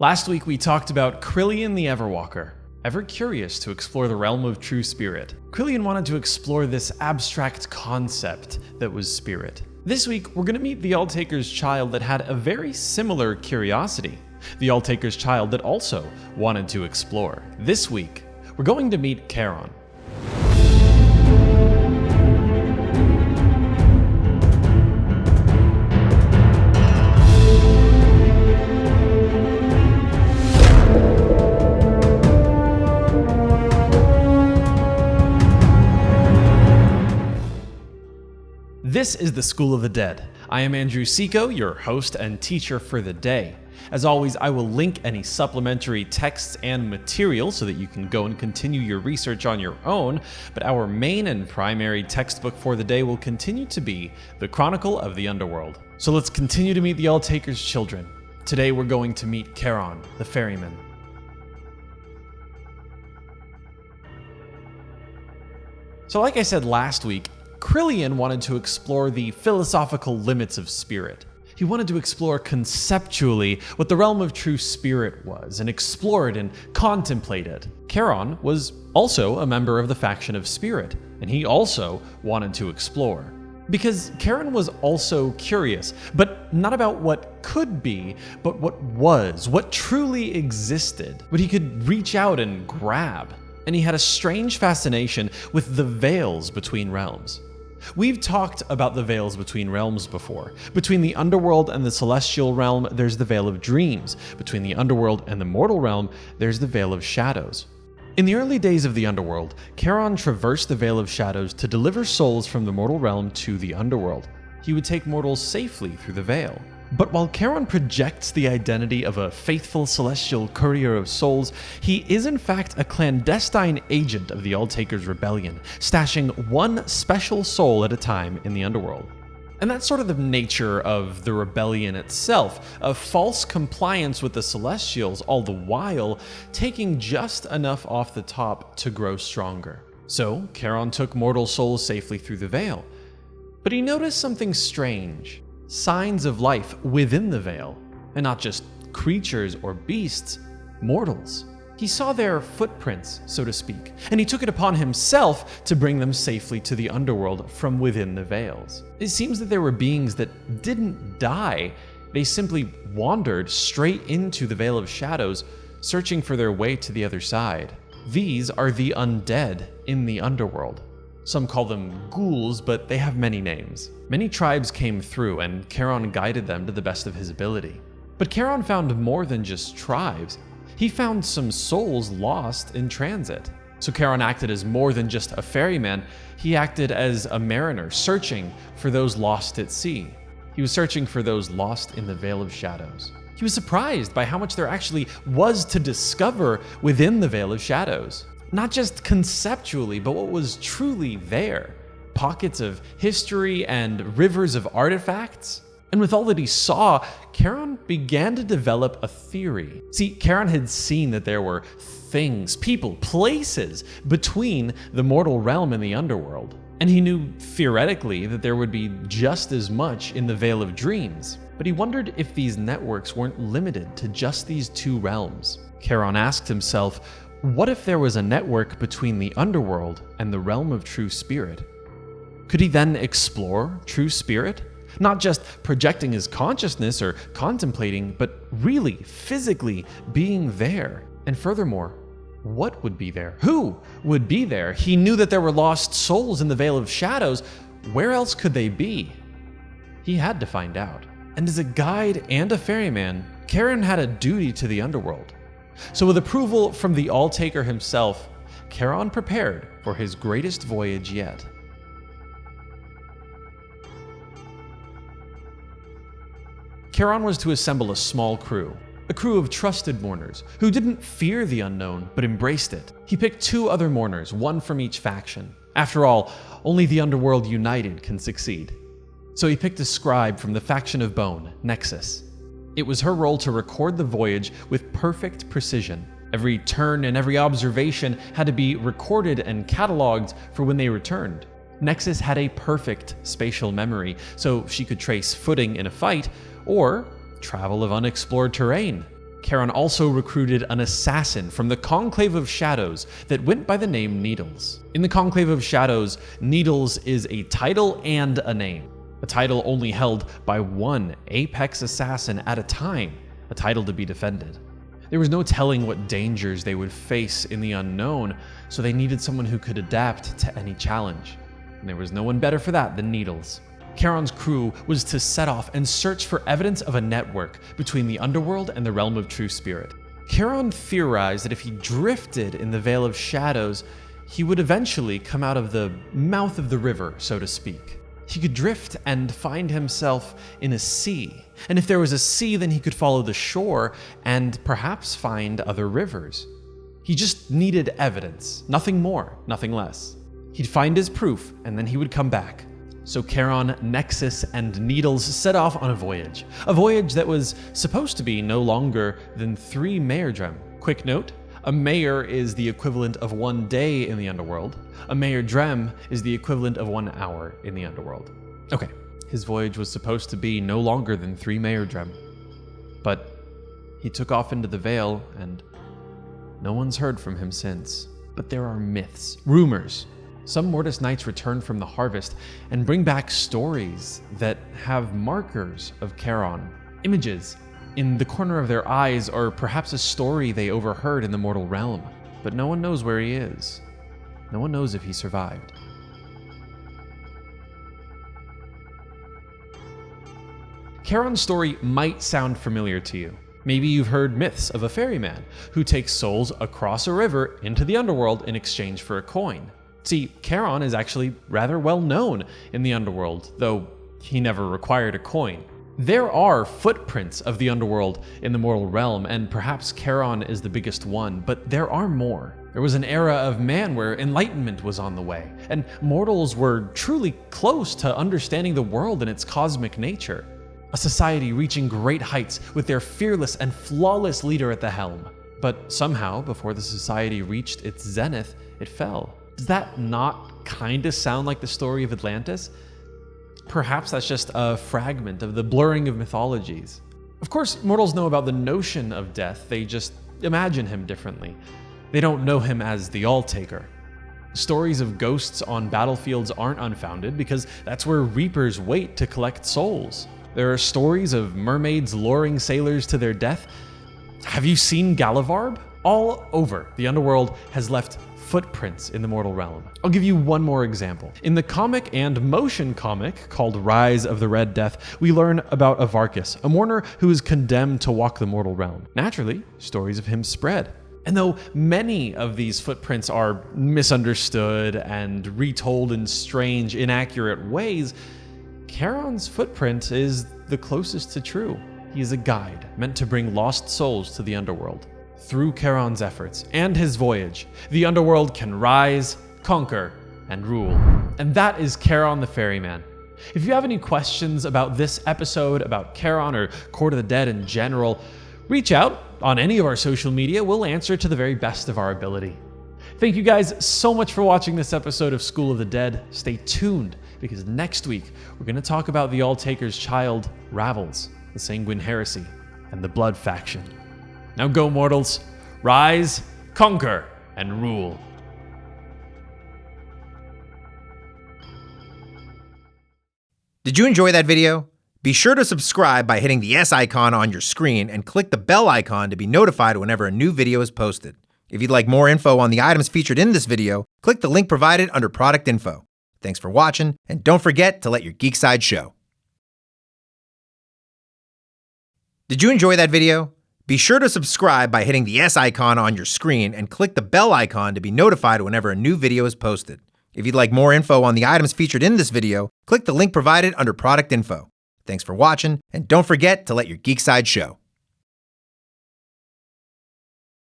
Last week we talked about Krillian the Everwalker. Ever curious to explore the realm of true spirit, Krillian wanted to explore this abstract concept that was spirit. This week we're going to meet the Alltaker's child that had a very similar curiosity. The Alltaker's child that also wanted to explore. This week, we're going to meet Charon. This is the School of the Dead. I am Andrew Seco, your host and teacher for the day. As always, I will link any supplementary texts and material so that you can go and continue your research on your own, but our main and primary textbook for the day will continue to be The Chronicle of the Underworld. So let's continue to meet the Alltaker's children. Today we're going to meet Charon, the ferryman. So like I said last week, Krillian wanted to explore the philosophical limits of spirit. He wanted to explore conceptually what the realm of true spirit was, and explore it and contemplate it. Charon was also a member of the faction of Spirit, and he also wanted to explore. Because Charon was also curious, but not about what could be, but what was, what truly existed, what he could reach out and grab. And he had a strange fascination with the veils between realms. We've talked about the veils between realms before. Between the underworld and the celestial realm, there's the Veil of Dreams. Between the underworld and the mortal realm, there's the Veil of Shadows. In the early days of the underworld, Charon traversed the Veil of Shadows to deliver souls from the mortal realm to the underworld. He would take mortals safely through the veil. But while Charon projects the identity of a faithful celestial courier of souls, he is in fact a clandestine agent of the Alltaker's rebellion, stashing one special soul at a time in the underworld. And that's sort of the nature of the rebellion itself, a false compliance with the Celestials, all the while taking just enough off the top to grow stronger. So Charon took mortal souls safely through the veil. But he noticed something strange. Signs of life within the veil, and not just creatures or beasts, mortals. He saw their footprints, so to speak, and he took it upon himself to bring them safely to the underworld from within the veils. It seems that there were beings that didn't die, they simply wandered straight into the Veil of Shadows, searching for their way to the other side. These are the undead in the underworld. Some call them ghouls, but they have many names. Many tribes came through, and Charon guided them to the best of his ability. But Charon found more than just tribes. He found some souls lost in transit. So Charon acted as more than just a ferryman. He acted as a mariner, searching for those lost at sea. He was searching for those lost in the Veil of Shadows. He was surprised by how much there actually was to discover within the Veil of Shadows. Not just conceptually, but what was truly there. Pockets of history and rivers of artifacts. And with all that he saw, Charon began to develop a theory. See, Charon had seen that there were things, people, places between the mortal realm and the underworld. And he knew theoretically that there would be just as much in the Veil of Dreams. But he wondered if these networks weren't limited to just these two realms. Charon asked himself, what if there was a network between the underworld and the realm of true spirit? Could he then explore true spirit? Not just projecting his consciousness or contemplating, but really, physically being there. And furthermore, what would be there? Who would be there? He knew that there were lost souls in the Veil of Shadows. Where else could they be? He had to find out. And as a guide and a ferryman, Charon had a duty to the underworld. So with approval from the Alltaker himself, Charon prepared for his greatest voyage yet. Charon was to assemble a small crew, a crew of trusted mourners who didn't fear the unknown but embraced it. He picked 2 other mourners, one from each faction. After all, only the underworld united can succeed. So he picked a scribe from the faction of Bone, Nexus. It was her role to record the voyage with perfect precision. Every turn and every observation had to be recorded and cataloged for when they returned. Nexus had a perfect spatial memory, so she could trace footing in a fight or travel of unexplored terrain. Charon also recruited an assassin from the Conclave of Shadows that went by the name Needles. In the Conclave of Shadows, Needles is a title and a name. A title only held by one apex assassin at a time, a title to be defended. There was no telling what dangers they would face in the unknown, so they needed someone who could adapt to any challenge. And there was no one better for that than Needles. Charon's crew was to set off and search for evidence of a network between the underworld and the realm of true spirit. Charon theorized that if he drifted in the Veil of Shadows, he would eventually come out of the mouth of the river, so to speak. He could drift and find himself in a sea. And if there was a sea, then he could follow the shore and perhaps find other rivers. He just needed evidence, nothing more, nothing less. He'd find his proof, and then he would come back. So Charon, Nexus, and Needles set off on a voyage that was supposed to be no longer than 3 Mayerdrem. Quick note, a Mayer is the equivalent of 1 day in the underworld. A Mayerdrem is the equivalent of 1 hour in the underworld. Okay, his voyage was supposed to be no longer than 3 Mayerdrem. But he took off into the Veil, and no one's heard from him since. But there are myths, rumors. Some Mortis Knights return from the harvest and bring back stories that have markers of Charon, images in the corner of their eyes, or perhaps a story they overheard in the mortal realm. But no one knows where he is. No one knows if he survived. Charon's story might sound familiar to you. Maybe you've heard myths of a ferryman who takes souls across a river into the underworld in exchange for a coin. See, Charon is actually rather well known in the underworld, though he never required a coin. There are footprints of the underworld in the mortal realm, and perhaps Charon is the biggest one, but there are more. There was an era of man where enlightenment was on the way, and mortals were truly close to understanding the world and its cosmic nature. A society reaching great heights with their fearless and flawless leader at the helm. But somehow, before the society reached its zenith, it fell. Does that not kinda sound like the story of Atlantis? Perhaps that's just a fragment of the blurring of mythologies. Of course, mortals know about the notion of death, they just imagine him differently. They don't know him as the All-Taker. Stories of ghosts on battlefields aren't unfounded because that's where reapers wait to collect souls. There are stories of mermaids luring sailors to their death. Have you seen Galavarb? All over, the underworld has left footprints in the mortal realm. I'll give you one more example. In the comic and motion comic called Rise of the Red Death, we learn about Avarkus, a mourner who is condemned to walk the mortal realm. Naturally, stories of him spread. And though many of these footprints are misunderstood and retold in strange, inaccurate ways, Charon's footprint is the closest to true. He is a guide meant to bring lost souls to the underworld. Through Charon's efforts and his voyage, the underworld can rise, conquer, and rule. And that is Charon the Ferryman. If you have any questions about this episode, about Charon or Court of the Dead in general, reach out on any of our social media. We'll answer to the very best of our ability. Thank you guys so much for watching this episode of School of the Dead. Stay tuned, because next week we're going to talk about the All-Taker's child, Ravels, the Sanguine Heresy, and the Blood Faction. Now go, mortals. Rise, conquer, and rule. Did you enjoy that video? Be sure to subscribe by hitting the S icon on your screen and click the bell icon to be notified whenever a new video is posted. If you'd like more info on the items featured in this video, click the link provided under product info. Thanks for watching, and don't forget to let your geek side show. Did you enjoy that video? Be sure to subscribe by hitting the S icon on your screen and click the bell icon to be notified whenever a new video is posted. If you'd like more info on the items featured in this video, click the link provided under product info. Thanks for watching, and don't forget to let your geek side show.